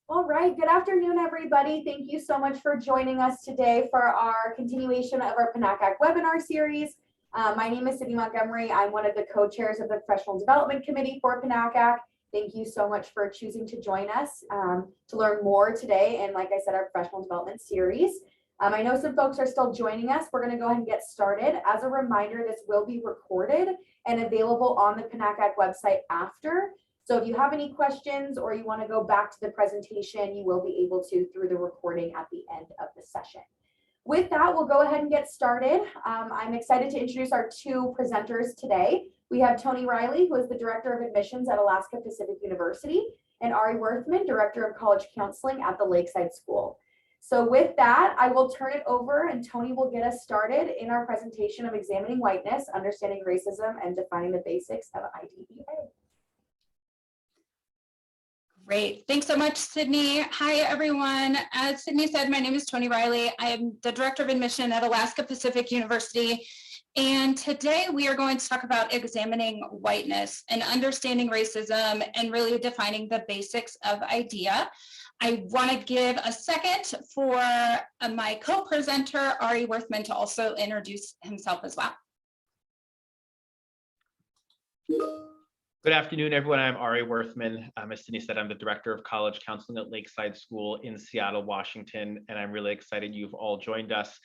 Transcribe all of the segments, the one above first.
All right, good afternoon, everybody. Thank you so much for joining us today for our continuation of our PNACAC webinar series. My name is Sydney Montgomery. I'm one of the co-chairs of the Professional Development Committee for PNACAC. Thank you so much for choosing to join us to learn more today in, like I said, our professional development series. I know some folks are still joining us. We're going to go ahead and get started. As a reminder, this will be recorded and available on the PNACAC website after. So if you have any questions or you want to go back to the presentation, you will be able to through the recording at the end of the session. With that, we'll go ahead and get started. I'm excited to introduce our two presenters today. We have Toni Riley, who is the Director of Admissions at Alaska Pacific University, and Ari Worthman, Director of College Counseling at the Lakeside School. So with that, I will turn it over and Toni will get us started in our presentation of Examining Whiteness, Understanding Racism, and Defining the Basics of IDEA. Great. Thanks so much, Sydney. Hi, everyone. As Sydney said, my name is Toni Riley. I am the Director of Admission at Alaska Pacific University. And today we are going to talk about examining whiteness and understanding racism and really defining the basics of IDEA. I want to give a second for my co-presenter, Ari Worthman, to also introduce himself as well. Good afternoon, everyone. I'm Ari Worthman. As Sydney said, I'm the Director of College Counseling at Lakeside School in Seattle, Washington, and I'm really excited you've all joined us.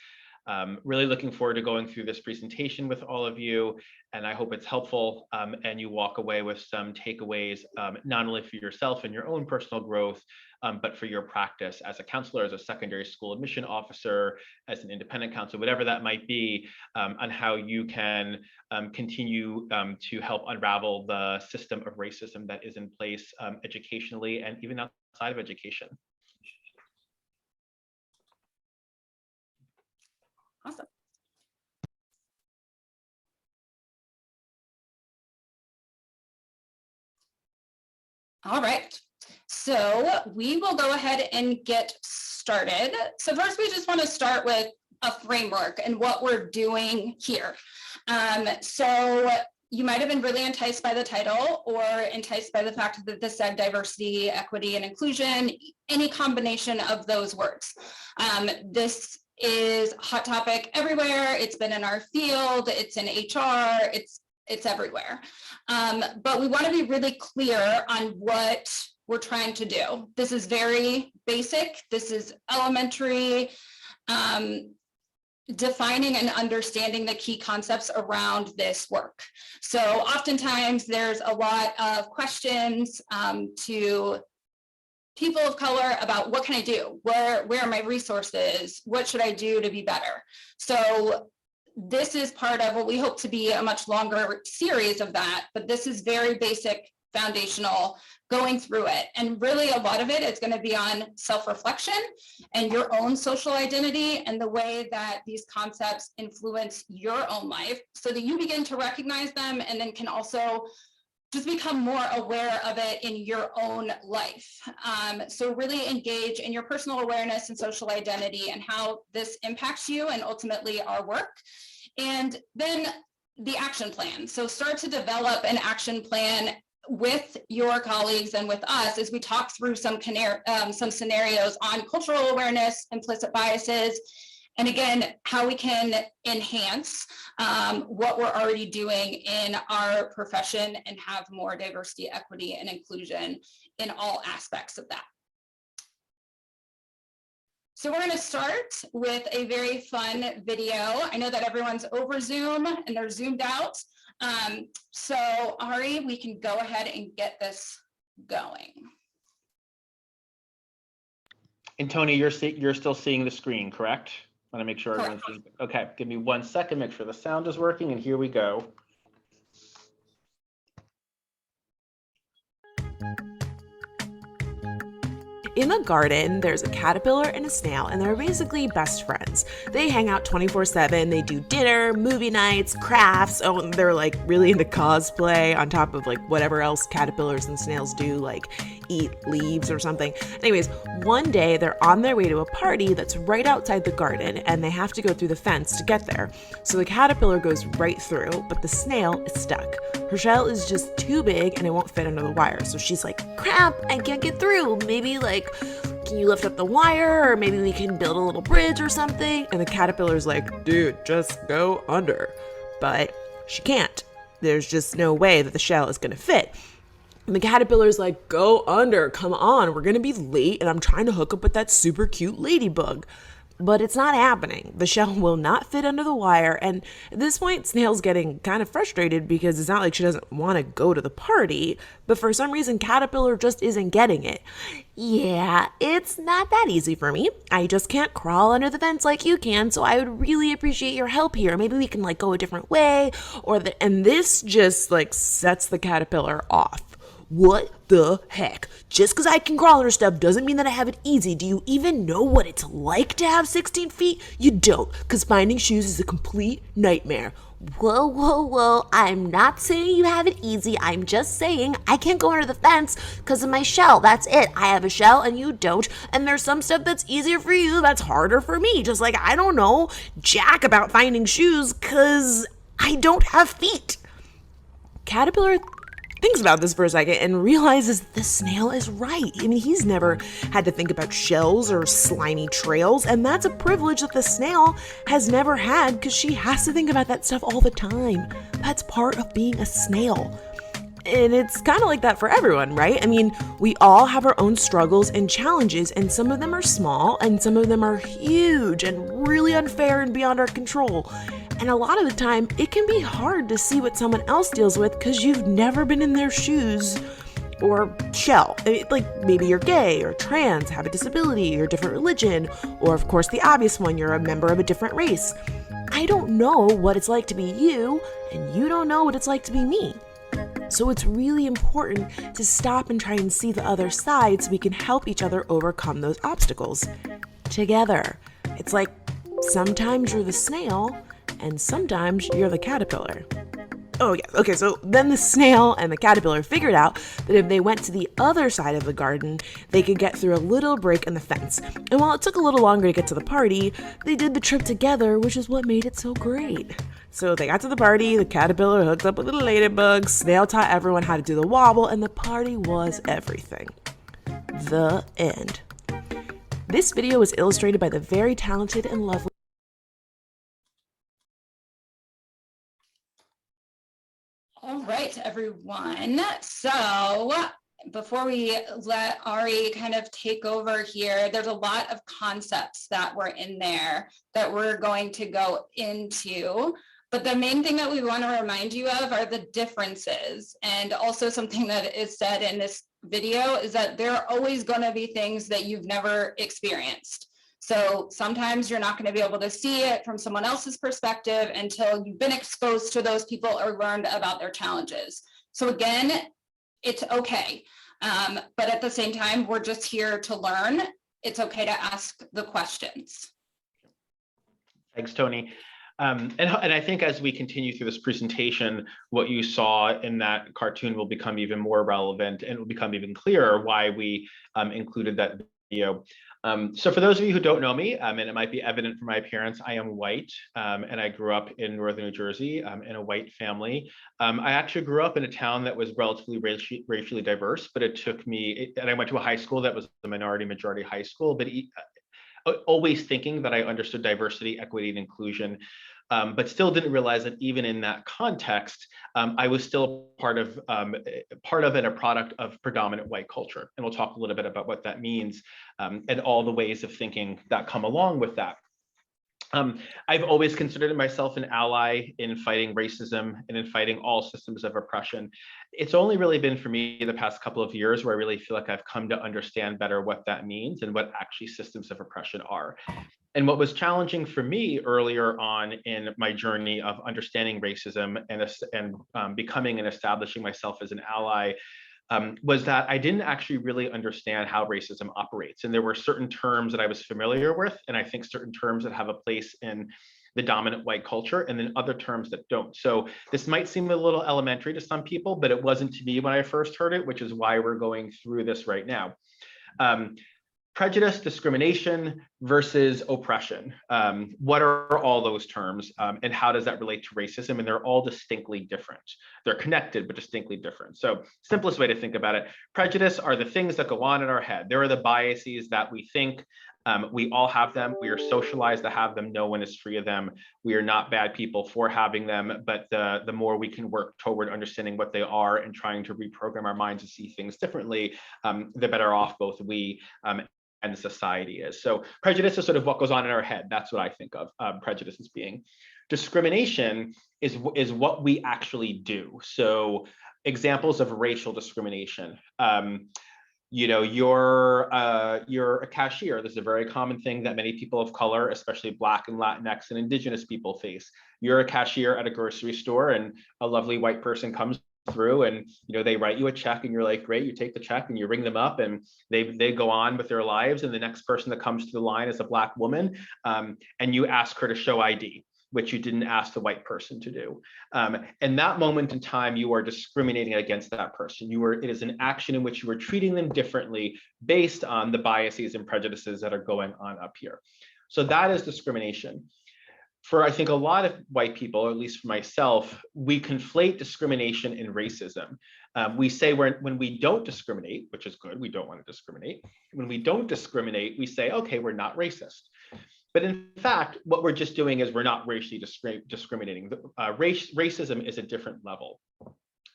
Really looking forward to going through this presentation with all of you, and I hope it's helpful and you walk away with some takeaways, not only for yourself and your own personal growth, but for your practice as a counselor, as a secondary school admission officer, as an independent counselor, whatever that might be, on how you can continue to help unravel the system of racism that is in place educationally and even outside of education. Awesome. All right. So we will go ahead and get started. So first, we just want to start with a framework and what we're doing here. So you might have been really enticed by the title or enticed by the fact that this said diversity, equity, and inclusion, any combination of those words. This is a hot topic everywhere. It's been in our field, it's in HR, it's everywhere. But we want to be really clear on what we're trying to do. This is very basic. This is elementary, defining and understanding the key concepts around this work. So oftentimes there's a lot of questions to people of color about what can I do? Where are my resources? What should I do to be better? So this is part of what we hope to be a much longer series of that, but this is very basic, foundational, going through it. And really a lot of it is going to be on self-reflection and your own social identity and the way that these concepts influence your own life so that you begin to recognize them and then can also just become more aware of it in your own life. So really engage in your personal awareness and social identity and how this impacts you and ultimately our work. And then the action plan. So start to develop an action plan with your colleagues and with us as we talk through some scenarios on cultural awareness, implicit biases, and again, how we can enhance what we're already doing in our profession and have more diversity, equity, and inclusion in all aspects of that. So we're going to start with a very fun video. I know that everyone's over Zoom and they're zoomed out. So Ari, we can go ahead and get this going. And Toni, you're still seeing the screen, correct? I want to make sure everyone's seeing. Okay, give me 1 second, make sure the sound is working, and here we go. In the garden, there's a caterpillar and a snail, and they're basically best friends. They hang out 24/7. They do dinner, movie nights, crafts. Oh, and they're like really into cosplay on top of like whatever else caterpillars and snails do, like eat leaves or something. Anyways, one day they're on their way to a party that's right outside the garden, and they have to go through the fence to get there. So the caterpillar goes right through, but the snail is stuck. Her shell is just too big and it won't fit under the wire. So she's like, crap, I can't get through. Maybe can you lift up the wire, or maybe we can build a little bridge or something? And the caterpillar's like, dude, just go under. But she can't. There's just no way that the shell is gonna fit. And the caterpillar's like, go under, come on, we're gonna be late and I'm trying to hook up with that super cute ladybug. But it's not happening. The shell will not fit under the wire. And at this point, Snail's getting kind of frustrated because it's not like she doesn't want to go to the party, but for some reason, Caterpillar just isn't getting it. Yeah, it's not that easy for me. I just can't crawl under the fence like you can, so I would really appreciate your help here. Maybe we can go a different way, and this just sets the caterpillar off. What the heck? Just because I can crawl under stuff doesn't mean that I have it easy. Do you even know what it's like to have 16 feet? You don't, because finding shoes is a complete nightmare. Whoa. I'm not saying you have it easy. I'm just saying I can't go under the fence because of my shell. That's it. I have a shell and you don't. And there's some stuff that's easier for you that's harder for me. Just like I don't know jack about finding shoes because I don't have feet. Caterpillar thinks about this for a second and realizes the snail is right. I mean, he's never had to think about shells or slimy trails, and that's a privilege that the snail has never had because she has to think about that stuff all the time. That's part of being a snail. And it's kind of like that for everyone, right? I mean, we all have our own struggles and challenges, and some of them are small and some of them are huge and really unfair and beyond our control. And a lot of the time, it can be hard to see what someone else deals with because you've never been in their shoes or shell. Maybe you're gay or trans, have a disability or different religion, or of course the obvious one, you're a member of a different race. I don't know what it's like to be you, and you don't know what it's like to be me. So it's really important to stop and try and see the other side so we can help each other overcome those obstacles together. It's like sometimes you're the snail and sometimes you're the caterpillar. Oh yeah, okay, so then the snail and the caterpillar figured out that if they went to the other side of the garden, they could get through a little break in the fence. And while it took a little longer to get to the party, they did the trip together, which is what made it so great. So they got to the party, the caterpillar hooked up with the ladybug, snail taught everyone how to do the wobble, and the party was everything. The end. This video was illustrated by the very talented and lovely All right, everyone. So before we let Ari kind of take over here, there's a lot of concepts that were in there that we're going to go into. But the main thing that we want to remind you of are the differences. And also something that is said in this video is that there are always going to be things that you've never experienced. So sometimes you're not going to be able to see it from someone else's perspective until you've been exposed to those people or learned about their challenges. So again, it's okay. But at the same time, we're just here to learn. It's okay to ask the questions. Thanks, Toni. And I think as we continue through this presentation, what you saw in that cartoon will become even more relevant and it will become even clearer why we included that video. So for those of you who don't know me, and it might be evident from my appearance, I am white, and I grew up in northern New Jersey in a white family. I actually grew up in a town that was relatively racially diverse, but it took me, and I went to a high school that was a minority majority high school, but always thinking that I understood diversity, equity, and inclusion, but still didn't realize that even in that context, I was still part of and a product of predominant white culture. And we'll talk a little bit about what that means and all the ways of thinking that come along with that. I've always considered myself an ally in fighting racism and in fighting all systems of oppression. It's only really been for me the past couple of years where I really feel like I've come to understand better what that means and what actually systems of oppression are. And what was challenging for me earlier on in my journey of understanding racism and becoming and establishing myself as an ally was that I didn't actually really understand how racism operates. And there were certain terms that I was familiar with, and I think certain terms that have a place in the dominant white culture, and then other terms that don't. So this might seem a little elementary to some people, but it wasn't to me when I first heard it, which is why we're going through this right now. Prejudice, discrimination versus oppression. What are all those terms, and how does that relate to racism? And they're all distinctly different. They're connected, but distinctly different. So simplest way to think about it, prejudice are the things that go on in our head. There are the biases that we think. We all have them. We are socialized to have them. No one is free of them. We are not bad people for having them, but the more we can work toward understanding what they are and trying to reprogram our minds to see things differently, the better off both we and society is. So prejudice is sort of what goes on in our head. That's what I think of prejudice as being. Discrimination is what we actually do. So examples of racial discrimination. You know, you're a cashier. This is a very common thing that many people of color, especially Black and Latinx and Indigenous people face. You're a cashier at a grocery store and a lovely white person comes through and they write you a check and you're like, great, you take the check and you ring them up and they go on with their lives, and the next person that comes to the line is a Black woman, and you ask her to show ID, which you didn't ask the white person to do. In that moment in time, you are discriminating against that person. It is an action in which you are treating them differently based on the biases and prejudices that are going on up here. So that is discrimination. For I think a lot of white people, or at least for myself, we conflate discrimination and racism. We say when we don't discriminate, which is good, we don't want to discriminate. When we don't discriminate, we say, okay, we're not racist. But in fact, what we're just doing is we're not racially discriminating. Racism is a different level.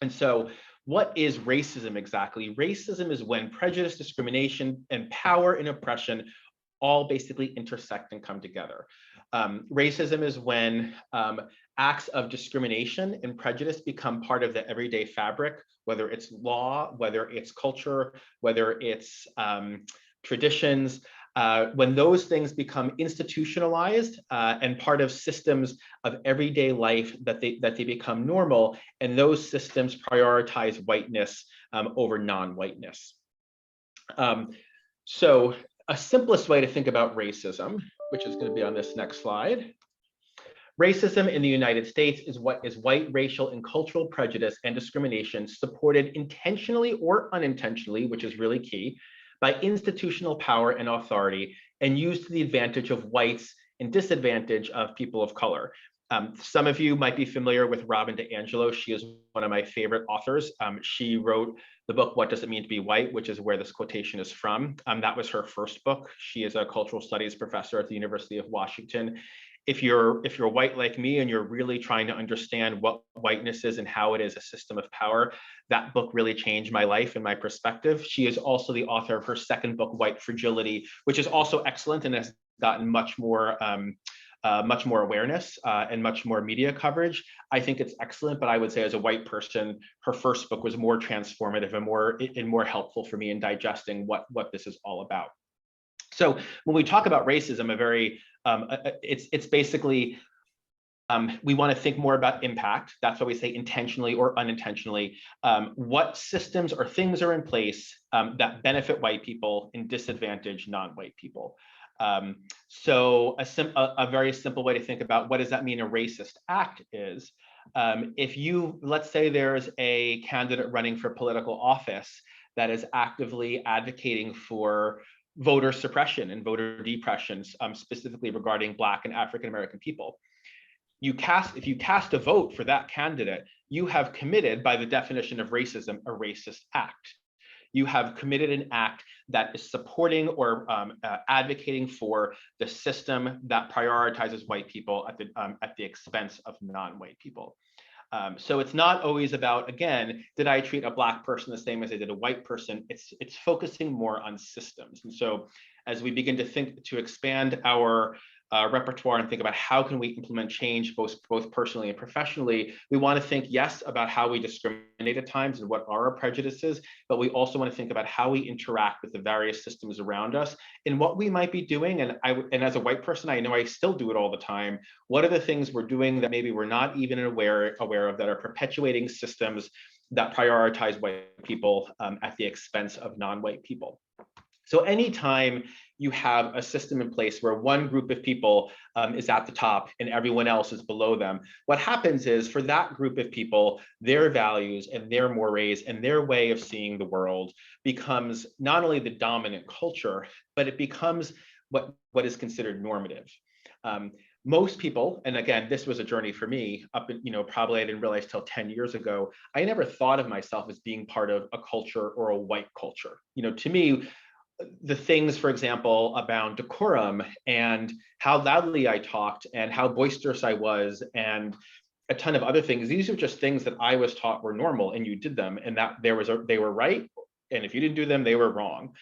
And so what is racism exactly? Racism is when prejudice, discrimination, and power and oppression all basically intersect and come together. Racism is when acts of discrimination and prejudice become part of the everyday fabric, whether it's law, whether it's culture, whether it's traditions. When those things become institutionalized and part of systems of everyday life, that they become normal, and those systems prioritize whiteness over non-whiteness. So a simplest way to think about racism, which is going to be on this next slide. Racism in the United States is what is white racial and cultural prejudice and discrimination supported intentionally or unintentionally, which is really key, by institutional power and authority, and used to the advantage of whites and disadvantage of people of color. Some of you might be familiar with Robin DiAngelo. She is one of my favorite authors. She wrote the book, What Does It Mean to Be White?, which is where this quotation is from. That was her first book. She is a cultural studies professor at the University of Washington. If you're white like me and you're really trying to understand what whiteness is and how it is a system of power, that book really changed my life and my perspective. She is also the author of her second book, White Fragility, which is also excellent and has gotten much more awareness and much more media coverage. I think it's excellent, but I would say as a white person, her first book was more transformative and more helpful for me in digesting what this is all about. So when we talk about racism, it's basically, we want to think more about impact. That's why we say intentionally or unintentionally. What systems or things are in place that benefit white people and disadvantage non-white people? So a very simple way to think about what does that mean a racist act is, let's say there's a candidate running for political office that is actively advocating for voter suppression and voter depression, specifically regarding Black and African American people. If you cast a vote for that candidate, you have committed, by the definition of racism, a racist act. You have committed an act that is supporting or advocating for the system that prioritizes white people at the expense of non-white people. So it's not always about, again, did I treat a Black person the same as I did a white person? It's focusing more on systems. And so as we begin to expand our repertoire and think about how can we implement change both personally and professionally, we want to think, yes, about how we discriminate at times and what are our prejudices, but we also want to think about how we interact with the various systems around us and what we might be doing. And as a white person, I know I still do it all the time. What are the things we're doing that maybe we're not even aware of that are perpetuating systems that prioritize white people at the expense of non-white people. So anytime you have a system in place where one group of people is at the top and everyone else is below them, what happens is for that group of people, their values and their mores and their way of seeing the world becomes not only the dominant culture, but it becomes what is considered normative. Most people, and again, this was a journey for me up in, probably I didn't realize till 10 years ago, I never thought of myself as being part of a culture or a white culture. To me, the things, for example, about decorum and how loudly I talked and how boisterous I was and a ton of other things, these are just things that I was taught were normal and you did them and that they were right. And if you didn't do them, they were wrong.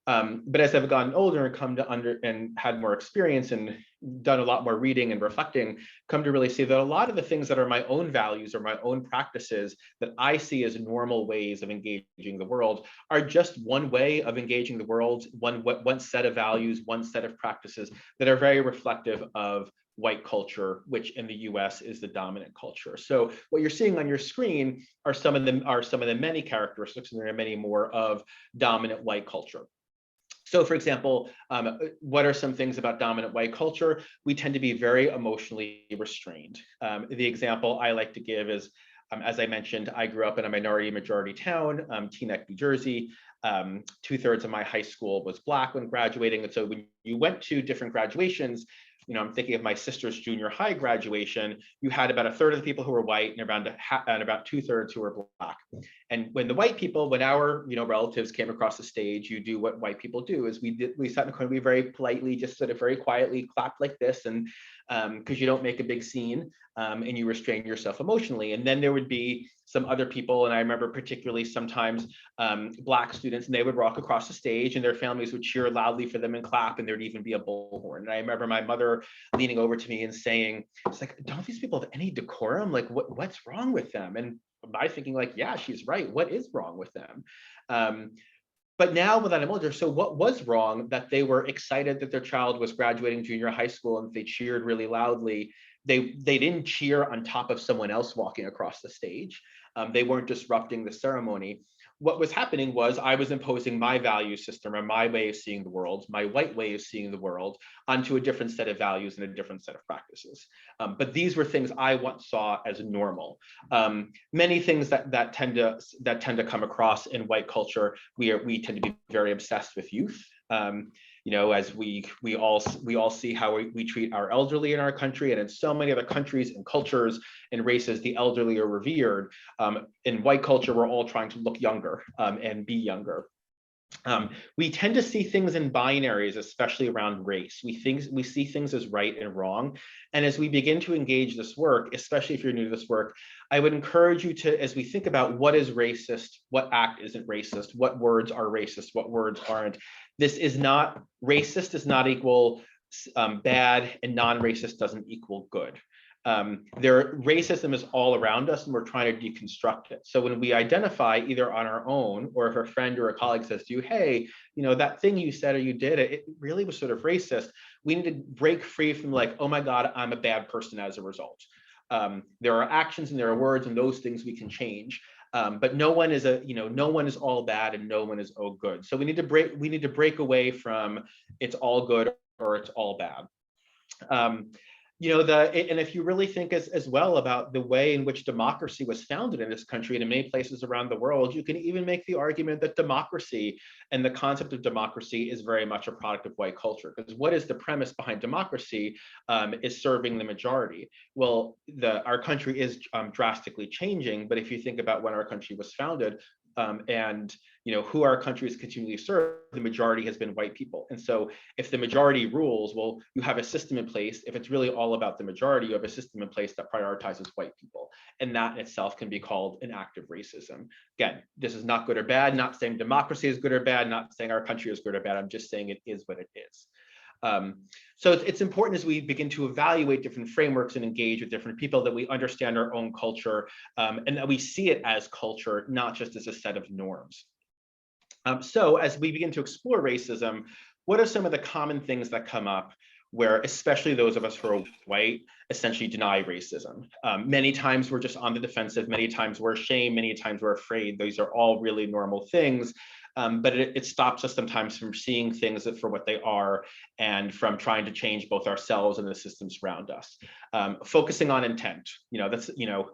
But as I've gotten older and come to and had more experience and done a lot more reading and reflecting, come to really see that a lot of the things that are my own values or my own practices that I see as normal ways of engaging the world are just one way of engaging the world, one set of values, one set of practices that are very reflective of white culture, which in the US is the dominant culture. So what you're seeing on your screen are some of the many characteristics, and there are many more, of dominant white culture. So for example, what are some things about dominant white culture? We tend to be very emotionally restrained. The example I like to give is, as I mentioned, I grew up in a minority majority town, Teaneck, New Jersey. 2/3 of my high school was Black when graduating. And so when you went to different graduations, I'm thinking of my sister's junior high graduation, you had about 1/3 of the people who were white and about 2/3 who were Black. And when the white people, when our relatives came across the stage, you do what white people do, is we sat in the corner, we very politely, just sort of very quietly clapped like this, and because you don't make a big scene, and you restrain yourself emotionally. And then there would be some other people, and I remember particularly sometimes Black students, and they would walk across the stage and their families would cheer loudly for them and clap, and there'd even be a bullhorn. And I remember my mother leaning over to me and saying, it's like, don't these people have any decorum? Like, what's wrong with them? And I thinking like, yeah, she's right. What is wrong with them? But now that I'm older, so what was wrong that they were excited that their child was graduating junior high school and they cheered really loudly? They didn't cheer on top of someone else walking across the stage. They weren't disrupting the ceremony. What was happening was I was imposing my value system or my way of seeing the world, my white way of seeing the world, onto a different set of values and a different set of practices. But these were things I once saw as normal. Many things that tend to come across in white culture, we tend to be very obsessed with youth. As we all see how we treat our elderly in our country, and in so many other countries and cultures and races, the elderly are revered. In white culture, we're all trying to look younger and be younger. We tend to see things in binaries, especially around race. We see things as right and wrong. And as we begin to engage this work, especially if you're new to this work, I would encourage you to, as we think about what is racist, what act isn't racist, what words are racist, what words aren't. This is not, racist does not equal bad, and non-racist doesn't equal good. Racism is all around us, and we're trying to deconstruct it. So when we identify either on our own, or if a friend or a colleague says to you, hey, that thing you said or you did, it really was sort of racist, we need to break free from like, oh my God, I'm a bad person as a result. There are actions and there are words, and those things we can change. But no one is no one is all bad and no one is all good. So we need to break away from it's all good or it's all bad. And if you really think as well about the way in which democracy was founded in this country and in many places around the world, you can even make the argument that democracy and the concept of democracy is very much a product of white culture. Because what is the premise behind democracy is serving the majority. Well, our country is drastically changing, but if you think about when our country was founded, and who our countries continually serve, the majority has been white people. And so if the majority rules, well, you have a system in place. If it's really all about the majority, you have a system in place that prioritizes white people. And that in itself can be called an act of racism. Again, this is not good or bad, not saying democracy is good or bad, not saying our country is good or bad. I'm just saying it is what it is. So it's important as we begin to evaluate different frameworks and engage with different people that we understand our own culture, and that we see it as culture, not just as a set of norms. So as we begin to explore racism, what are some of the common things that come up? where especially those of us who are white essentially deny racism. Many times we're just on the defensive, many times we're ashamed, many times we're afraid. These are all really normal things. But it stops us sometimes from seeing things for what they are and from trying to change both ourselves and the systems around us. Focusing on intent, that's,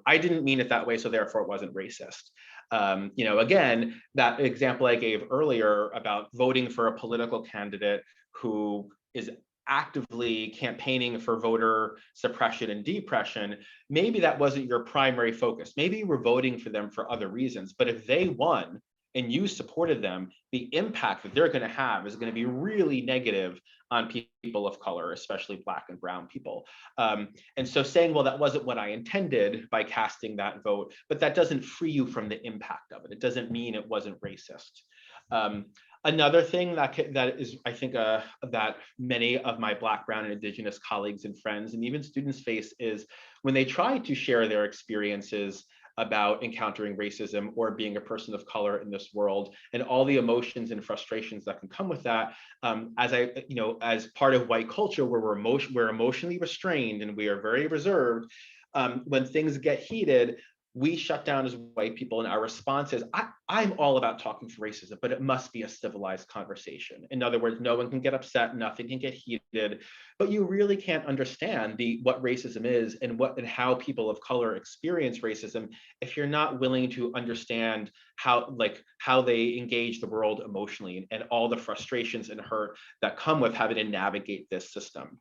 I didn't mean it that way, so therefore it wasn't racist. Again, that example I gave earlier about voting for a political candidate who is actively campaigning for voter suppression and depression, maybe that wasn't your primary focus. Maybe you were voting for them for other reasons, but if they won and you supported them, the impact that they're going to have is going to be really negative on people of color, especially Black and brown people. And so saying, well, that wasn't what I intended by casting that vote, but that doesn't free you from the impact of it. It doesn't mean it wasn't racist. Another thing that is, I think, that many of my Black, brown, and Indigenous colleagues and friends and even students face is when they try to share their experiences about encountering racism or being a person of color in this world and all the emotions and frustrations that can come with that. As part of white culture where we're emotionally restrained and we are very reserved, when things get heated, we shut down as white people, and our response is, I'm all about talking for racism, but it must be a civilized conversation. In other words, no one can get upset, nothing can get heated, but you really can't understand what racism is and how people of color experience racism if you're not willing to understand how they engage the world emotionally and all the frustrations and hurt that come with having to navigate this system.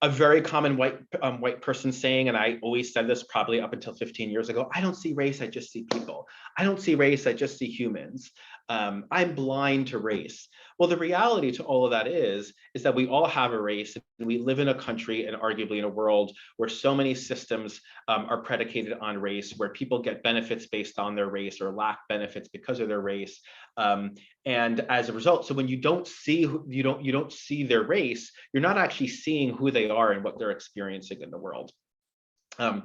A very common white person saying, and I always said this probably up until 15 years ago, I don't see race, I just see people. I don't see race, I just see humans. I'm blind to race. Well, the reality to all of that is that we all have a race, and we live in a country and arguably in a world where so many systems are predicated on race, where people get benefits based on their race or lack benefits because of their race. And as a result, so when you don't see their race, you're not actually seeing who they are and what they're experiencing in the world. I'm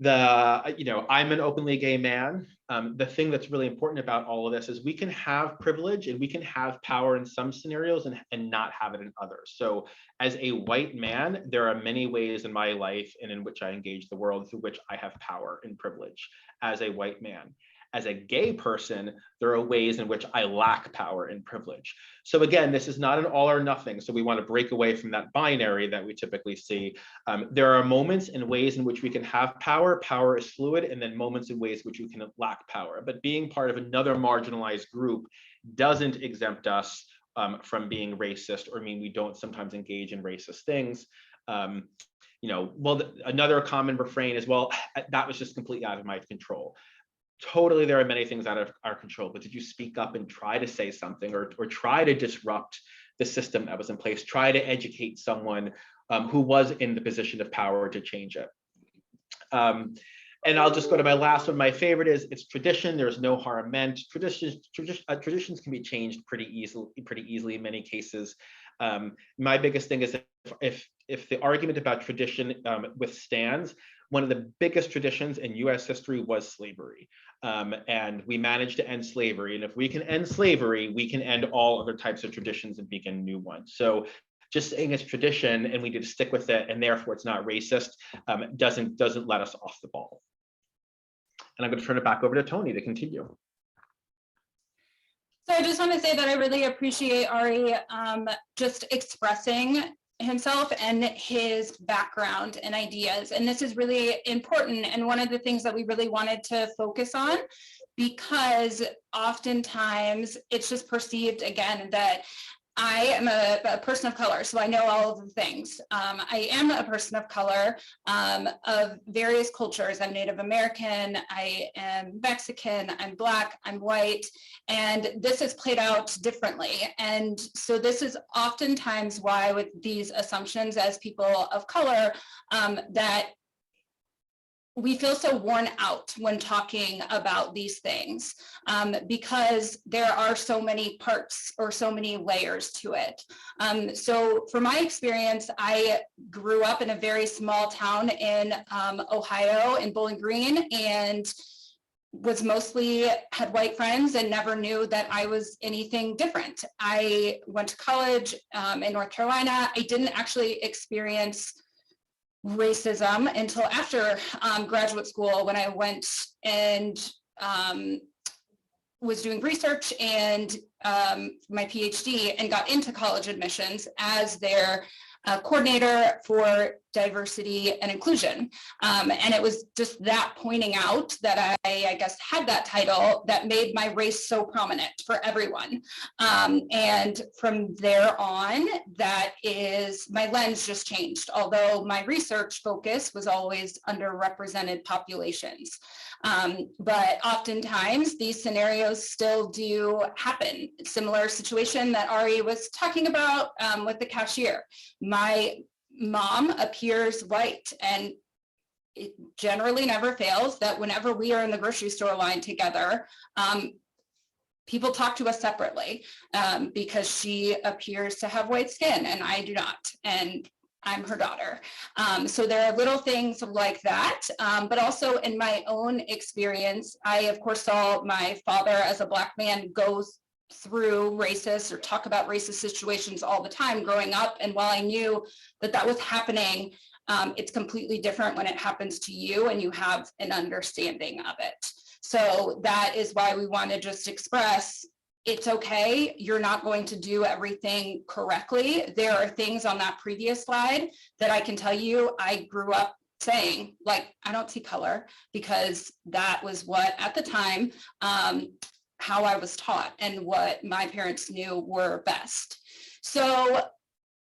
an openly gay man. The thing that's really important about all of this is we can have privilege and we can have power in some scenarios and not have it in others. So as a white man, there are many ways in my life and in which I engage the world through which I have power and privilege as a white man. As a gay person, there are ways in which I lack power and privilege. So again, this is not an all or nothing. So we want to break away from that binary that we typically see. There are moments and ways in which we can have power. Power is fluid, and then moments and ways in which we can lack power. But being part of another marginalized group doesn't exempt us from being racist or mean we don't sometimes engage in racist things. Another common refrain is, well, that was just completely out of my control. Totally, there are many things out of our control, but did you speak up and try to say something or try to disrupt the system that was in place, try to educate someone who was in the position of power to change it? And I'll just go to my last one. My favorite is, it's tradition. There's no harm meant. Traditions can be changed pretty easily in many cases. My biggest thing is if the argument about tradition withstands, one of the biggest traditions in US history was slavery. And we managed to end slavery. And if we can end slavery, we can end all other types of traditions and begin new ones. So just saying it's tradition and we need to stick with it and therefore it's not racist doesn't let us off the ball. And I'm going to turn it back over to Toni to continue. So I just want to say that I really appreciate Ari just expressing himself and his background and ideas. And this is really important. And one of the things that we really wanted to focus on, because oftentimes it's just perceived, again, that I am a person of color, so I know all of the things. I am a person of color of various cultures. I'm Native American, I am Mexican, I'm Black, I'm white, and this is played out differently. And so this is oftentimes why with these assumptions as people of color that we feel so worn out when talking about these things because there are so many parts or so many layers to it. So from my experience, I grew up in a very small town in Ohio, in Bowling Green, and was mostly had white friends and never knew that I was anything different. I went to college in North Carolina. I didn't actually experience racism until after graduate school, when I went and was doing research and my PhD, and got into college admissions as their coordinator for diversity and inclusion. And it was just that pointing out that I guess had that title that made my race so prominent for everyone. And from there on, that is, my lens just changed, although my research focus was always underrepresented populations. But oftentimes these scenarios still do happen. Similar situation that Ari was talking about with the cashier. My mom appears white, and it generally never fails that whenever we are in the grocery store line together, people talk to us separately because she appears to have white skin and I do not, and I'm her daughter. So there are little things like that, but also in my own experience, I of course saw my father as a Black man go through racist or talk about racist situations all the time growing up. And while I knew that that was happening, it's completely different when it happens to you and you have an understanding of it. So that is why we want to just express, it's okay. You're not going to do everything correctly. There are things on that previous slide that I can tell you I grew up saying, like, I don't see color, because that was what at the time, how I was taught and what my parents knew were best. So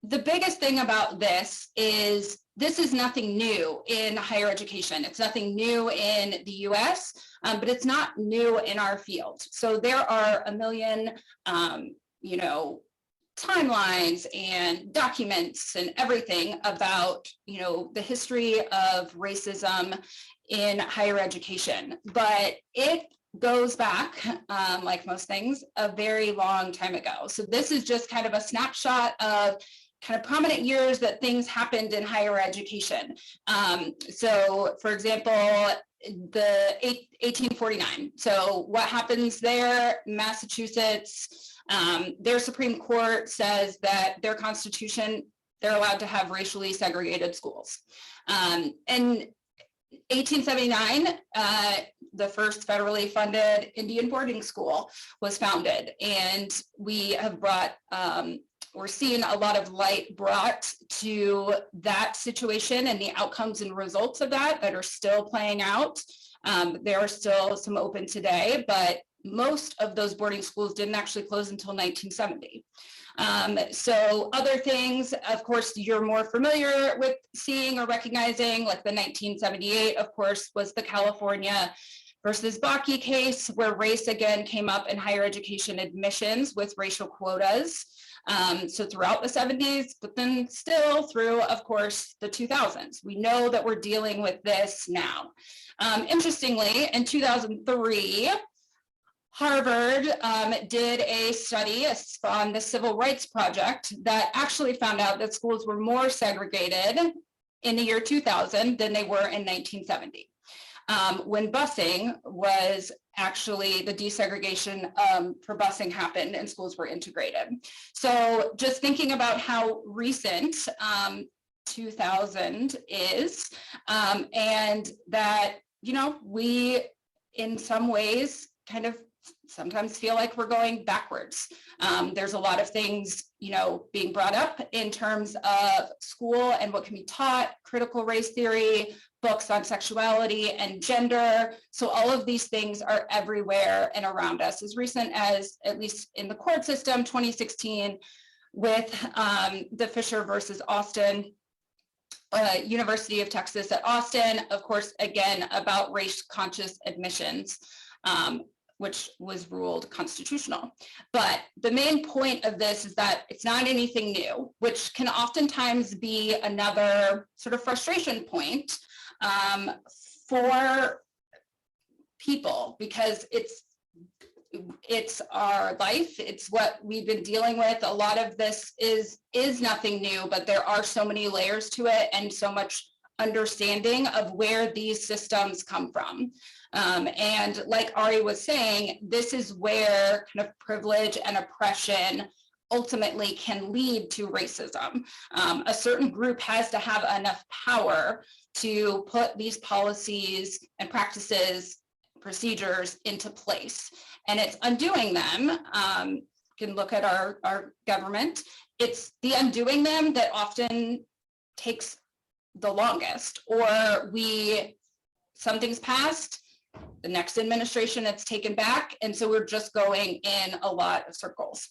the biggest thing about this is nothing new in higher education. It's nothing new in the US, but it's not new in our field. So there are a million, timelines and documents and everything about, the history of racism in higher education, but it goes back, like most things, a very long time ago. So this is just kind of a snapshot of kind of prominent years that things happened in higher education. So for example, the 1849. So what happens there? Massachusetts, their Supreme Court says that their constitution, they're allowed to have racially segregated schools. And 1879, the first federally funded Indian boarding school was founded, and we have brought, we're seeing a lot of light brought to that situation and the outcomes and results of that are still playing out. There are still some open today, but most of those boarding schools didn't actually close until 1970. So other things, of course, you're more familiar with seeing or recognizing, like the 1978, of course, was the California versus Bakke case, where race again came up in higher education admissions with racial quotas. So throughout the 70s, but then still through, of course, the 2000s. We know that we're dealing with this now. Interestingly, in 2003, Harvard did a study on the Civil Rights Project that actually found out that schools were more segregated in the year 2000 than they were in 1970. When busing was actually, the desegregation for busing happened and schools were integrated. So just thinking about how recent 2000 is, and that, we in some ways kind of sometimes feel like we're going backwards. There's a lot of things, being brought up in terms of school and what can be taught, critical race theory, books on sexuality and gender. So all of these things are everywhere and around us. As recent as, at least in the court system, 2016, with the Fisher versus Austin, University of Texas at Austin, of course, again, about race conscious admissions, which was ruled constitutional. But the main point of this is that it's not anything new, which can oftentimes be another sort of frustration point for people, because it's our life, it's what we've been dealing with. A lot of this is nothing new, but there are so many layers to it and so much understanding of where these systems come from. And like Ari was saying, this is where kind of privilege and oppression ultimately can lead to racism. A certain group has to have enough power to put these policies and practices, procedures into place. And it's undoing them. You can look at our government. It's the undoing them that often takes the longest, or something's passed, the next administration it's taken back, and so we're just going in a lot of circles.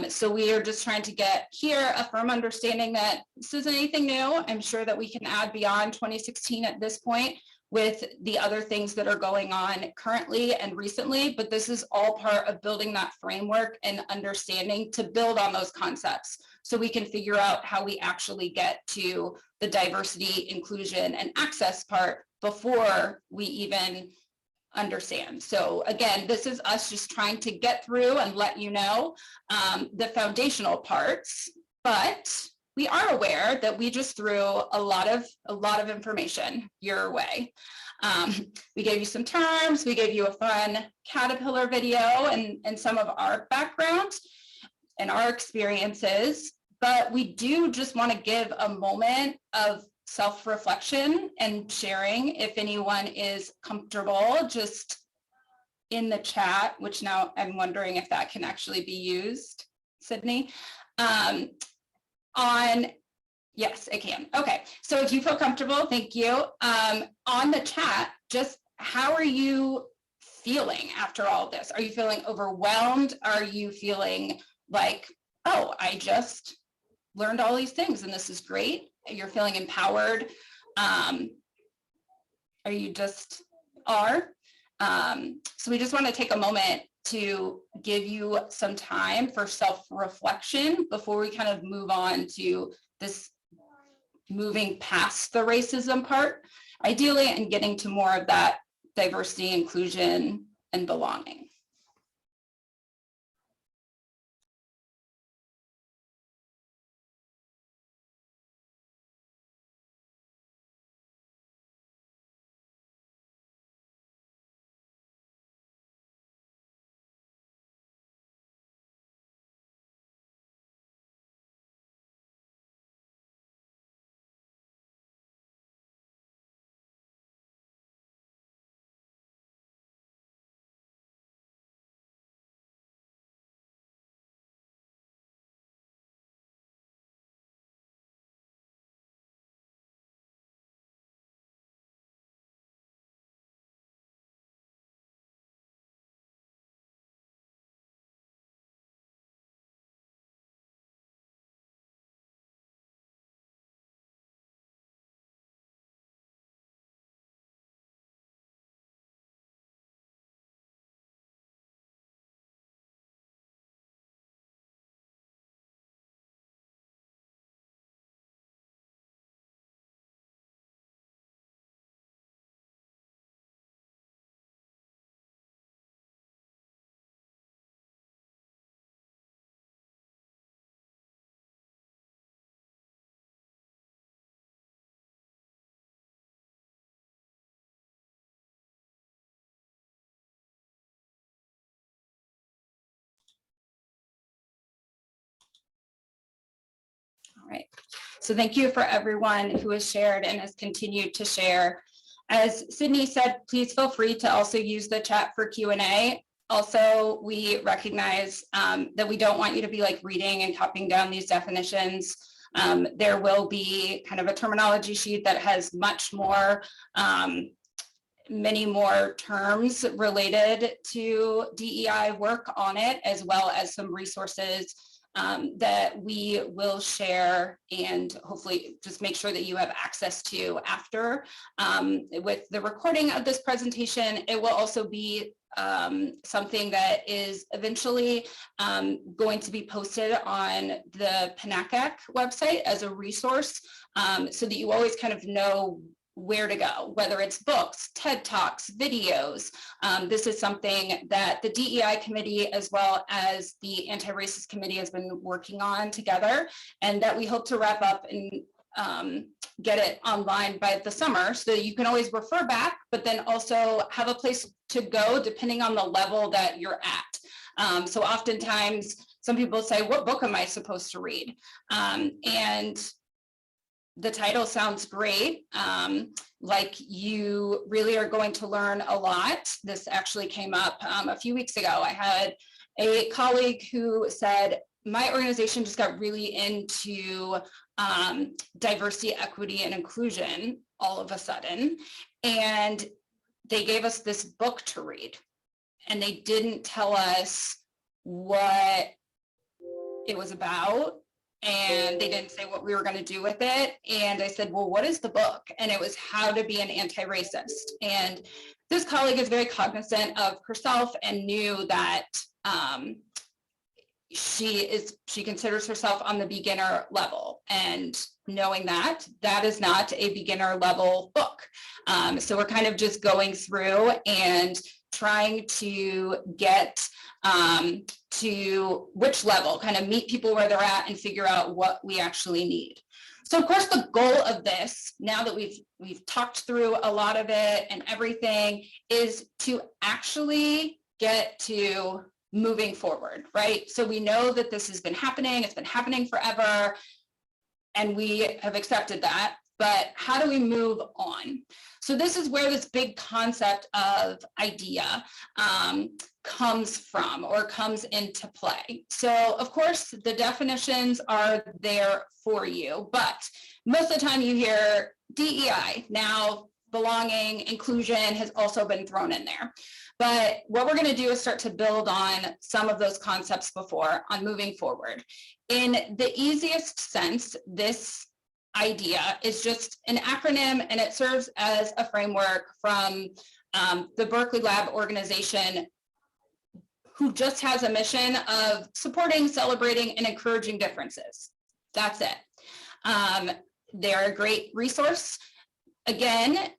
So we are just trying to get here a firm understanding that this isn't anything new. I'm sure that we can add beyond 2016 at this point with the other things that are going on currently and recently, but this is all part of building that framework and understanding to build on those concepts so we can figure out how we actually get to the diversity, inclusion, and access part before we even understand. So again, this is us just trying to get through and let you know the foundational parts, but we are aware that we just threw a lot of information your way. We gave you some terms, we gave you a fun Caterpillar video and some of our background and our experiences, but we do just want to give a moment of self-reflection and sharing. If anyone is comfortable, just in the chat, which now I'm wondering if that can actually be used, Sydney. Yes, it can. Okay, so if you feel comfortable, thank you. On the chat, just how are you feeling after all this? Are you feeling overwhelmed? Are you feeling like, oh, I just learned all these things and this is great? You're feeling empowered. Or you just are. So we just want to take a moment to give you some time for self-reflection before we kind of move on to this moving past the racism part, ideally, and getting to more of that diversity, inclusion, and belonging. All right, so thank you for everyone who has shared and has continued to share. As Sydney said, please feel free to also use the chat for Q&A. Also, we recognize that we don't want you to be like reading and copying down these definitions. There will be kind of a terminology sheet that has much more, many more terms related to DEI work on it, as well as some resources that we will share and hopefully just make sure that you have access to after. With the recording of this presentation, it will also be something that is eventually going to be posted on the PNACAC website as a resource, so that you always kind of know where to go, whether it's books, TED Talks, videos. This is something that the DEI committee as well as the anti-racist committee has been working on together, and that we hope to wrap up in get it online by the summer, so that you can always refer back, but then also have a place to go depending on the level that you're at. So oftentimes some people say, what book am I supposed to read? And the title sounds great. Like you really are going to learn a lot. This actually came up a few weeks ago. I had a colleague who said, my organization just got really into diversity, equity, and inclusion all of a sudden. And they gave us this book to read. And they didn't tell us what it was about. And they didn't say what we were going to do with it. And I said, well, what is the book? And it was How to Be an Anti-Racist. And this colleague is very cognizant of herself and knew that she considers herself on the beginner level, and knowing that is not a beginner level book. So we're kind of just going through and trying to get to which level, kind of meet people where they're at and figure out what we actually need. So of course, the goal of this, now that we've talked through a lot of it and everything, is to actually get to moving forward, right? So we know that this has been happening, it's been happening forever, and we have accepted that, but how do we move on? So this is where this big concept of idea comes from, or comes into play. So of course, the definitions are there for you, but most of the time you hear DEI. Now, belonging, inclusion has also been thrown in there. But what we're going to do is start to build on some of those concepts before on moving forward. In the easiest sense, this idea is just an acronym, and it serves as a framework from the Berkeley Lab organization, who just has a mission of supporting, celebrating, and encouraging differences. That's it. They're a great resource. Again,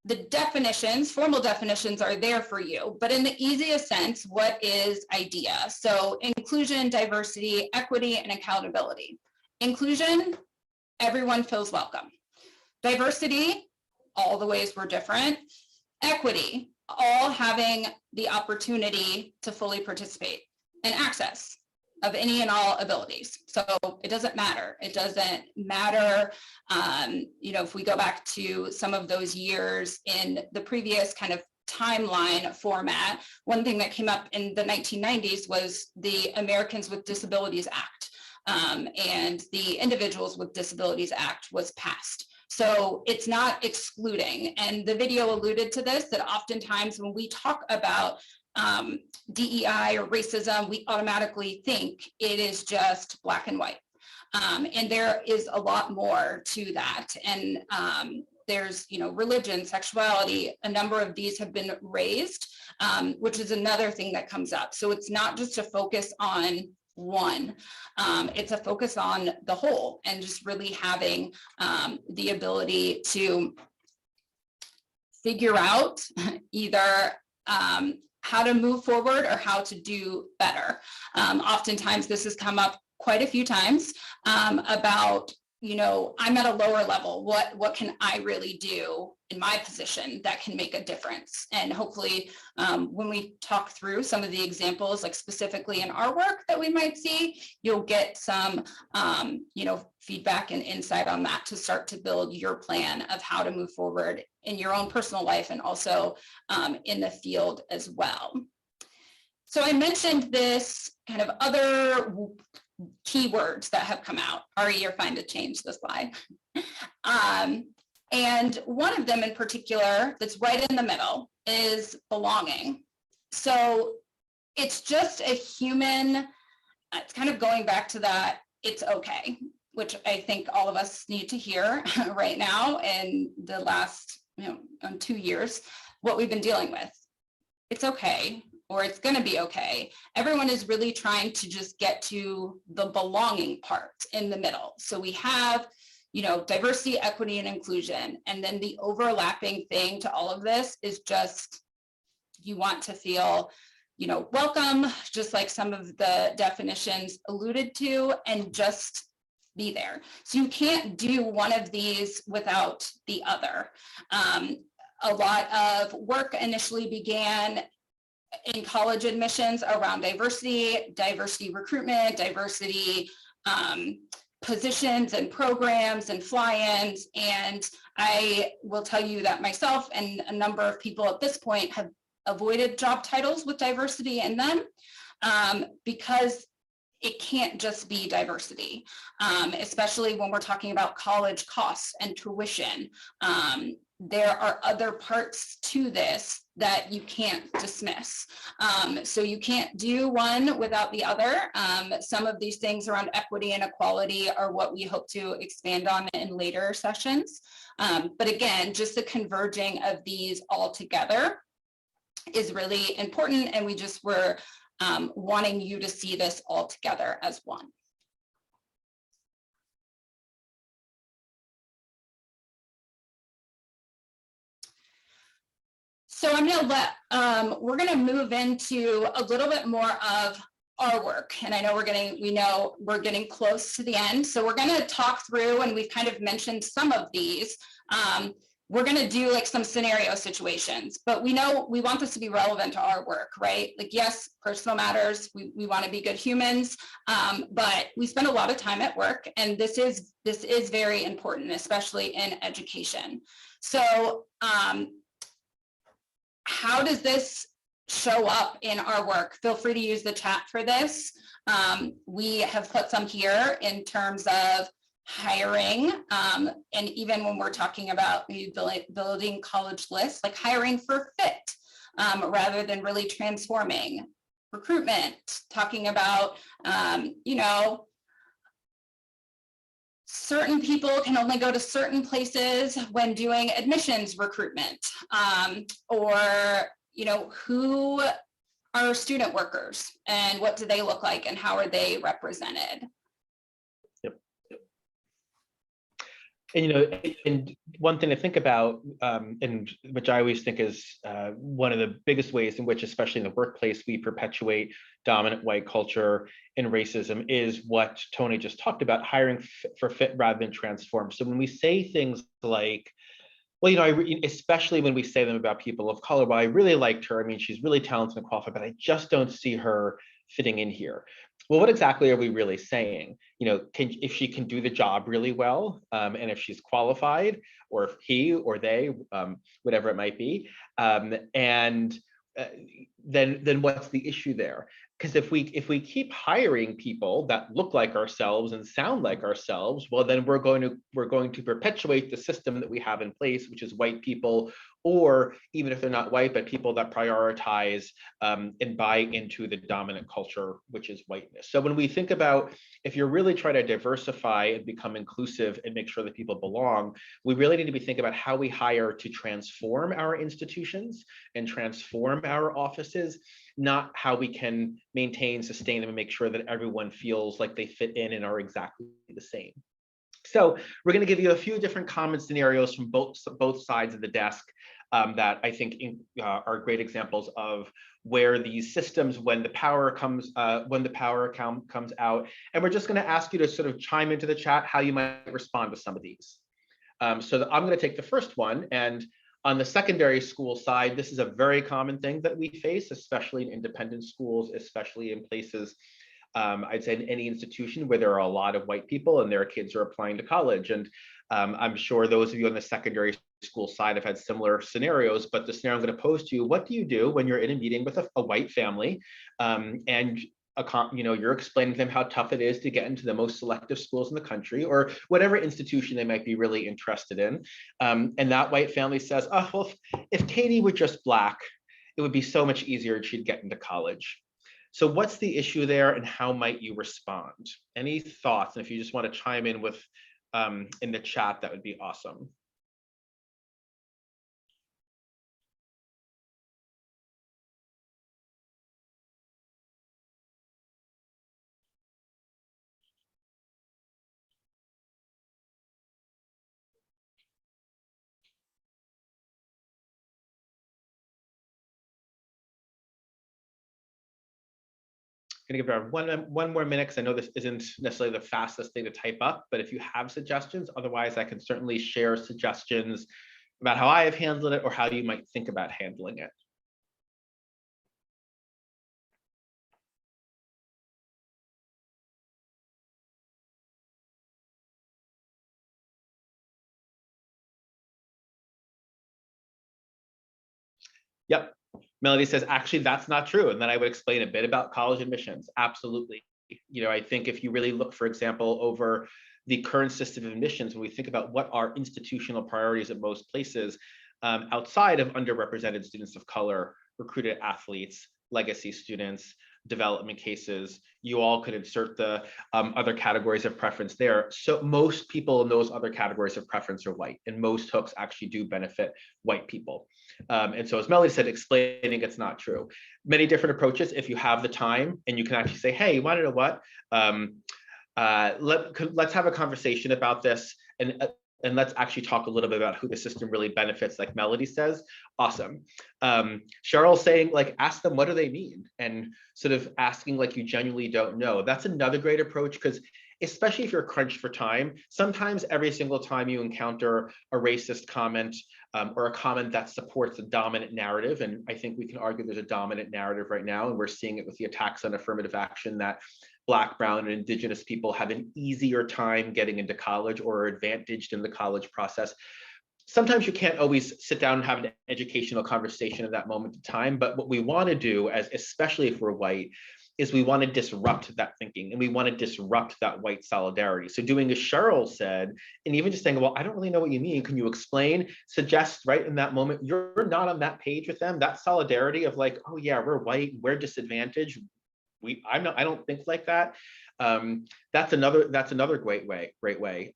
the definitions, formal definitions, are there for you, but in the easiest sense, what is IDEA? So inclusion, diversity, equity, and accountability. Inclusion, everyone feels welcome. Diversity, all the ways we're different. Equity, all having the opportunity to fully participate. And access of any and all abilities. So it doesn't matter. It doesn't matter, if we go back to some of those years in the previous kind of timeline format, one thing that came up in the 1990s was the Americans with Disabilities Act, and the Individuals with Disabilities Act was passed. So it's not excluding. And the video alluded to this, that oftentimes when we talk about DEI or racism, we automatically think it is just black and white. And there is a lot more to that. And there's, religion, sexuality, a number of these have been raised, which is another thing that comes up. So it's not just a focus on one, it's a focus on the whole, and just really having the ability to figure out either how to move forward or how to do better. Oftentimes this has come up quite a few times about, I'm at a lower level. What can I really do in my position that can make a difference? And hopefully when we talk through some of the examples, like specifically in our work that we might see, you'll get some, feedback and insight on that to start to build your plan of how to move forward in your own personal life, and also in the field as well. So I mentioned this kind of other keywords that have come out. Ari, you're fine to change the slide. And one of them in particular that's right in the middle is belonging. So it's just a human, it's kind of going back to that, it's okay, which I think all of us need to hear right now in the last 2 years, what we've been dealing with. It's okay, or it's going to be okay. Everyone is really trying to just get to the belonging part in the middle. So we have, diversity, equity, and inclusion. And then the overlapping thing to all of this is just, you want to feel, welcome, just like some of the definitions alluded to, and just be there. So you can't do one of these without the other. A lot of work initially began in college admissions around diversity recruitment, diversity positions and programs and fly-ins. And I will tell you that myself and a number of people at this point have avoided job titles with diversity in them because it can't just be diversity, especially when we're talking about college costs and tuition. There are other parts to this that you can't dismiss. So you can't do one without the other. Some of these things around equity and equality are what we hope to expand on in later sessions. But again, just the converging of these all together is really important. And we just were wanting you to see this all together as one. So I'm going to we're going to move into a little bit more of our work. And I know we know we're getting close to the end. So we're going to talk through, and we've kind of mentioned some of these. We're going to do like some scenario situations, but we know we want this to be relevant to our work, right? Like, yes, personal matters. We want to be good humans, but we spend a lot of time at work, and this is very important, especially in education. So how does this show up in our work? Feel free to use the chat for this. We have put some here in terms of hiring, and even when we're talking about maybe building college lists, like hiring for fit rather than really transforming. Recruitment, talking about, you know, certain people can only go to certain places when doing admissions recruitment, or, you know, who are student workers and what do they look like and how are they represented? And, you know, and one thing to think about, and which I always think is one of the biggest ways in which, especially in the workplace, we perpetuate dominant white culture and racism is what Toni just talked about, hiring for fit rather than transform. So when we say things like, well, you know, especially when we say them about people of color, well, I really liked her. I mean, she's really talented and qualified, but I just don't see her fitting in here. Well, what exactly are we really saying? You know, if she can do the job really well, and if she's qualified, or if he or they, whatever it might be, then what's the issue there? Because if we keep hiring people that look like ourselves and sound like ourselves, well, then we're going to perpetuate the system that we have in place, which is white people, or even if they're not white, but people that prioritize and buy into the dominant culture, which is whiteness. So when we think about, if you're really trying to diversify and become inclusive and make sure that people belong, we really need to be thinking about how we hire to transform our institutions and transform our offices, not how we can maintain, sustain them, and make sure that everyone feels like they fit in and are exactly the same. So we're going to give you a few different common scenarios from both sides of the desk that I think are great examples of where these systems, when the power comes out, and we're just going to ask you to sort of chime into the chat how you might respond to some of these. So I'm going to take the first one, and on the secondary school side, this is a very common thing that we face, especially in independent schools, especially in places, I'd say in any institution where there are a lot of white people and their kids are applying to college. And I'm sure those of you on the secondary school side have had similar scenarios, but the scenario I'm going to pose to you, what do you do when you're in a meeting with a white family and you're explaining to them how tough it is to get into the most selective schools in the country, or whatever institution they might be really interested in. And that white family says, oh, well, if Katie were just Black, it would be so much easier and she'd get into college. So what's the issue there and how might you respond? Any thoughts? And if you just want to chime in with in the chat, that would be awesome. going to give it one more minute because I know this isn't necessarily the fastest thing to type up, but if you have suggestions, otherwise I can certainly share suggestions about how I have handled it or how you might think about handling it. Yep. Melody says, actually, that's not true. And then I would explain a bit about college admissions. Absolutely. You know, I think if you really look, for example, over the current system of admissions, when we think about what are institutional priorities at most places, outside of underrepresented students of color, recruited athletes, legacy students, development cases, you all could insert the other categories of preference there. So most people in those other categories of preference are white, and most hooks actually do benefit white people. And so as Melody said, explaining it's not true. Many different approaches if you have the time and you can actually say, hey, you want to know what? Let's have a conversation about this and let's actually talk a little bit about who the system really benefits, like Melody says. Awesome. Cheryl's saying, like, ask them, what do they mean? And sort of asking like you genuinely don't know. That's another great approach, because especially if you're crunched for time, sometimes every single time you encounter a racist comment or a comment that supports a dominant narrative, and I think we can argue there's a dominant narrative right now, and we're seeing it with the attacks on affirmative action that Black, Brown, and Indigenous people have an easier time getting into college or are advantaged in the college process. Sometimes you can't always sit down and have an educational conversation at that moment in time, but what we want to do, especially if we're white, is we want to disrupt that thinking, and we want to disrupt that white solidarity. So doing as Cheryl said, and even just saying, well, I don't really know what you mean, can you explain? Suggest right in that moment, you're not on that page with them, that solidarity of like, oh yeah, we're white, we're disadvantaged. I don't think like that. That's another great way.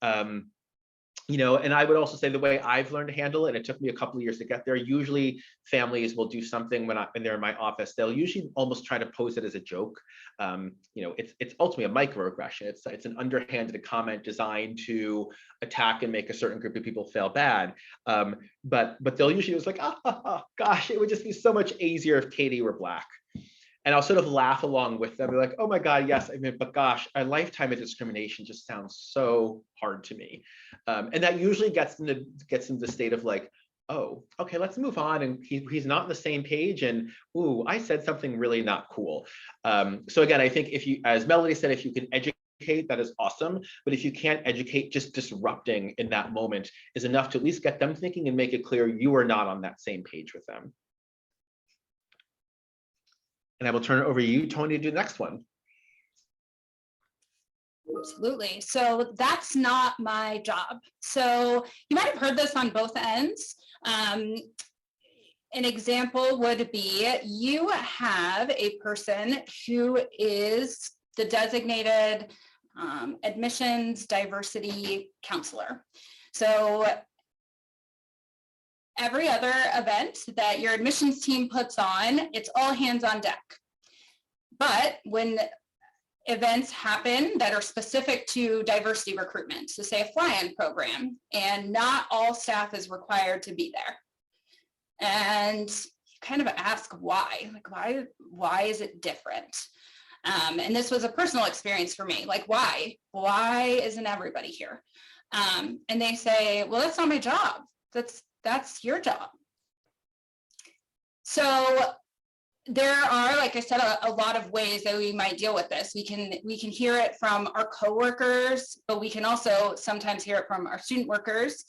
You know, and I would also say the way I've learned to handle it, it took me a couple of years to get there. Usually families will do something when they're in my office. They'll usually almost try to pose it as a joke. You know, it's ultimately a microaggression. It's an underhanded comment designed to attack and make a certain group of people feel bad. But they'll usually just like, gosh, it would just be so much easier if Katie were Black. And I'll sort of laugh along with them. They're like, oh my God, yes, I mean, but gosh, a lifetime of discrimination just sounds so hard to me. And that usually gets them to the state of like, oh, okay, let's move on. And he's not on the same page. And ooh, I said something really not cool. So again, I think if you, as Melody said, if you can educate, that is awesome. But if you can't educate, just disrupting in that moment is enough to at least get them thinking and make it clear you are not on that same page with them. And I will turn it over to you, Toni, to do the next one. Absolutely. So that's not my job. So you might have heard this on both ends. An example would be you have a person who is the designated admissions diversity counselor. So every other event that your admissions team puts on, it's all hands on deck. But when events happen that are specific to diversity recruitment, so say a fly-in program, and not all staff is required to be there. And you kind of ask why, like why is it different? And this was a personal experience for me, like why isn't everybody here? And they say, well, that's not my job. That's your job. So there are, like I said, a lot of ways that we might deal with this. We can hear it from our coworkers, but we can also sometimes hear it from our student workers.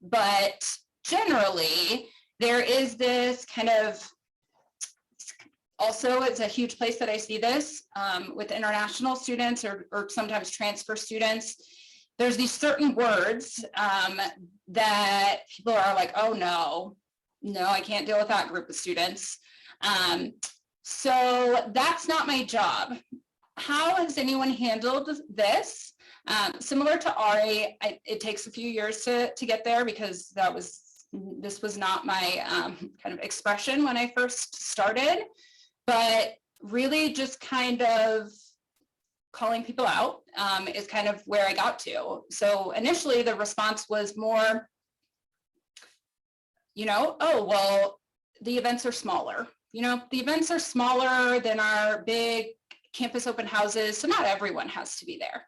But generally, there is this kind of, also it's a huge place that I see this with international students or sometimes transfer students. There's these certain words that people are like, oh no, I can't deal with that group of students. So that's not my job. How has anyone handled this? Similar to Ari, it takes a few years to get there because this was not my kind of expression when I first started, but really just kind of calling people out is kind of where I got to. So initially the response was more, oh, well, the events are smaller. The events are smaller than our big campus open houses, so not everyone has to be there.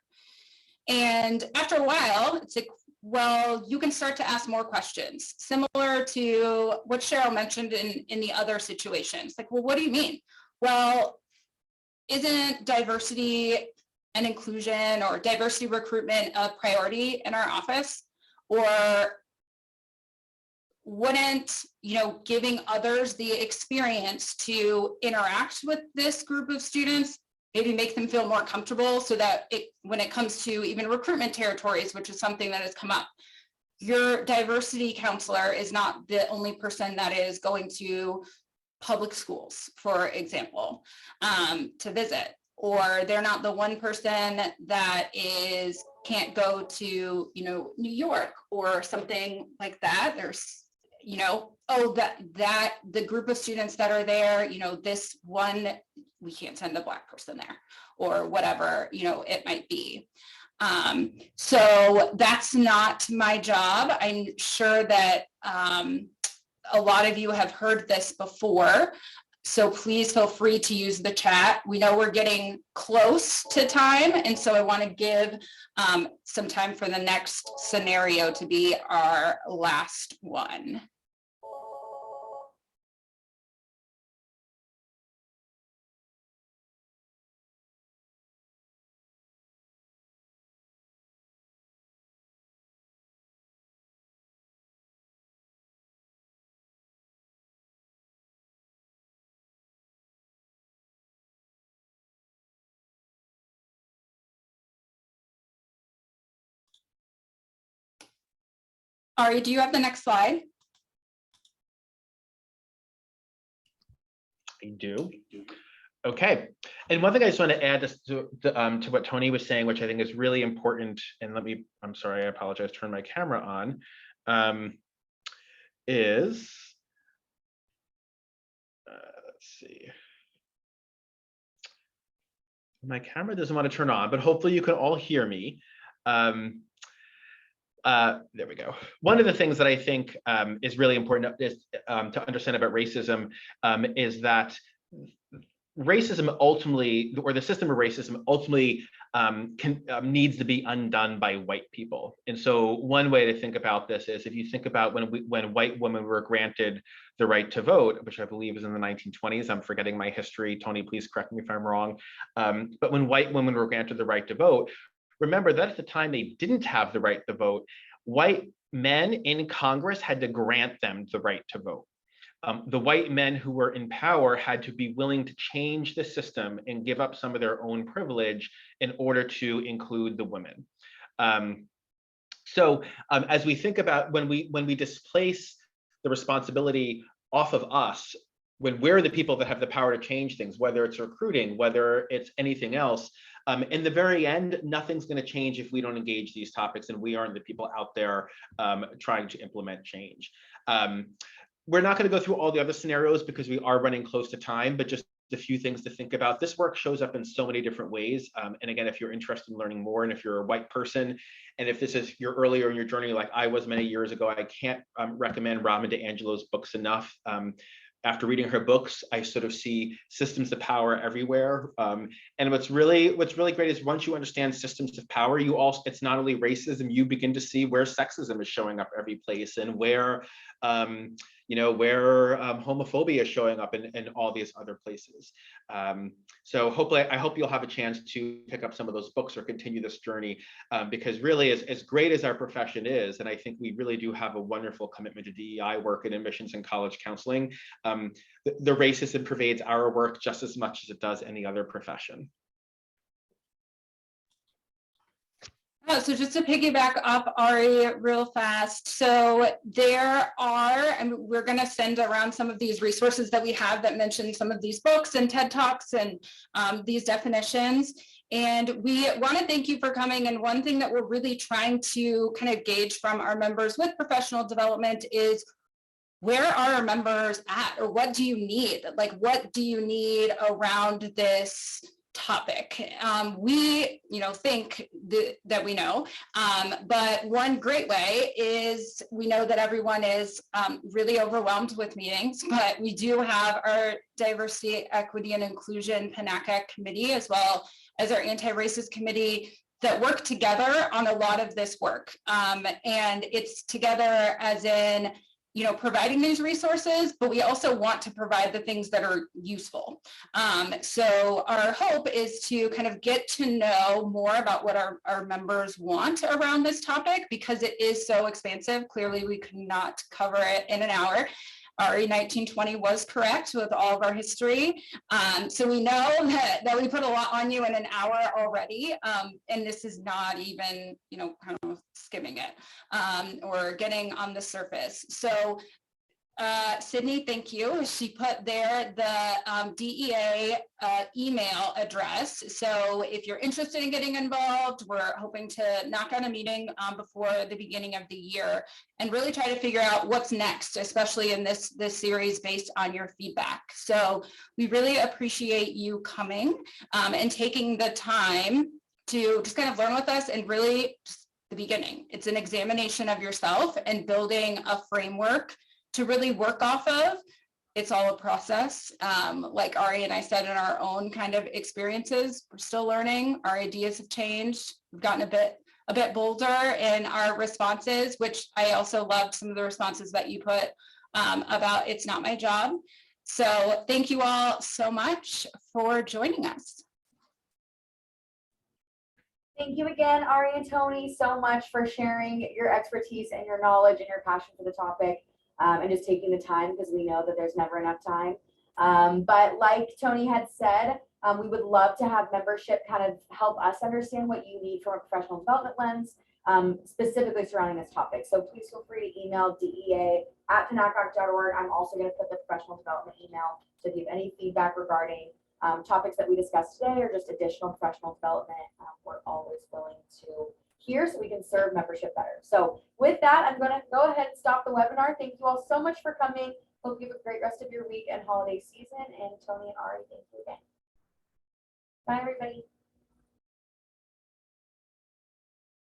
And after a while, it's like, well, you can start to ask more questions, similar to what Cheryl mentioned in the other situations. Like, well, what do you mean? Well, isn't diversity and inclusion or diversity recruitment a priority in our office? Or wouldn't, giving others the experience to interact with this group of students maybe make them feel more comfortable, so that when it comes to even recruitment territories, which is something that has come up, your diversity counselor is not the only person that is going to public schools, for example, to visit, or they're not the one person that can't go to, New York or something like that. There's, that the group of students that are there, this one, we can't send a Black person there, or whatever, it might be. So that's not my job. I'm sure that a lot of you have heard this before, so please feel free to use the chat. We know we're getting close to time, and so I want to give some time for the next scenario to be our last one. Ari, do you have the next slide? I do. Okay. And one thing I just want to add to what Toni was saying, which I think is really important, and I'm sorry, I apologize, turn my camera on, is, let's see. My camera doesn't want to turn on, but hopefully you can all hear me. There we go. One of the things that I think is really important is, to understand about racism is that racism ultimately, or the system of racism ultimately needs to be undone by white people. And so one way to think about this is, if you think about when white women were granted the right to vote, which I believe is in the 1920s, I'm forgetting my history, Toni, please correct me if I'm wrong. But when white women were granted the right to vote, remember that at the time they didn't have the right to vote, white men in Congress had to grant them the right to vote. The white men who were in power had to be willing to change the system and give up some of their own privilege in order to include the women. So as we think about when we displace the responsibility off of us, when we're the people that have the power to change things, whether it's recruiting, whether it's anything else, in the very end, nothing's going to change if we don't engage these topics and we aren't the people out there trying to implement change. We're not going to go through all the other scenarios because we are running close to time, but just a few things to think about. This work shows up in so many different ways. And again, if you're interested in learning more, and if you're a white person, and if this is you're earlier in your journey, like I was many years ago, I can't recommend Robin DiAngelo's books enough. After reading her books, I sort of see systems of power everywhere. And what's really great is once you understand systems of power, it's not only racism, you begin to see where sexism is showing up every place, and where homophobia is showing up in all these other places. So I hope you'll have a chance to pick up some of those books or continue this journey, because really, as great as our profession is, and I think we really do have a wonderful commitment to DEI work and admissions and college counseling, the racism pervades our work just as much as it does any other profession. So just to piggyback up Ari real fast, so there are, and we're going to send around some of these resources that we have that mention some of these books and TED Talks and these definitions. And we want to thank you for coming. And one thing that we're really trying to kind of gauge from our members with professional development is, where are our members at, or what do you need? Like, what do you need around this topic. We, think that we know, but one great way is we know that everyone is really overwhelmed with meetings, but we do have our Diversity, Equity, and Inclusion PNACA committee, as well as our Anti-Racist committee, that work together on a lot of this work. And it's together as in, providing these resources, but we also want to provide the things that are useful. So our hope is to kind of get to know more about what our members want around this topic, because it is so expansive. Clearly, we could not cover it in an hour. RE 1920 was correct with all of our history. So we know that we put a lot on you in an hour already. And this is not even, kind of skimming it or getting on the surface. So Sydney, thank you. She put there the DEA email address. So if you're interested in getting involved, we're hoping to knock on a meeting before the beginning of the year and really try to figure out what's next, especially in this series based on your feedback. So we really appreciate you coming and taking the time to just kind of learn with us, and really just the beginning. It's an examination of yourself and building a framework to really work off of. It's all a process. Like Ari and I said, in our own kind of experiences, we're still learning. Our ideas have changed. We've gotten a bit bolder in our responses, which I also loved some of the responses that you put about it's not my job. So thank you all so much for joining us. Thank you again, Ari and Toni, so much for sharing your expertise and your knowledge and your passion for the topic. And just taking the time, because we know that there's never enough time. But like Toni had said, we would love to have membership kind of help us understand what you need from a professional development lens, specifically surrounding this topic. So please feel free to email DEA@pnacac.org. I'm also going to put the professional development email. So if you have any feedback regarding topics that we discussed today or just additional professional development, we're always willing to hear so we can serve membership better. So with that, I'm going to go ahead and stop the webinar. Thank you all so much for coming. Hope you have a great rest of your week and holiday season. And Toni and Ari, thank you again. Bye, everybody.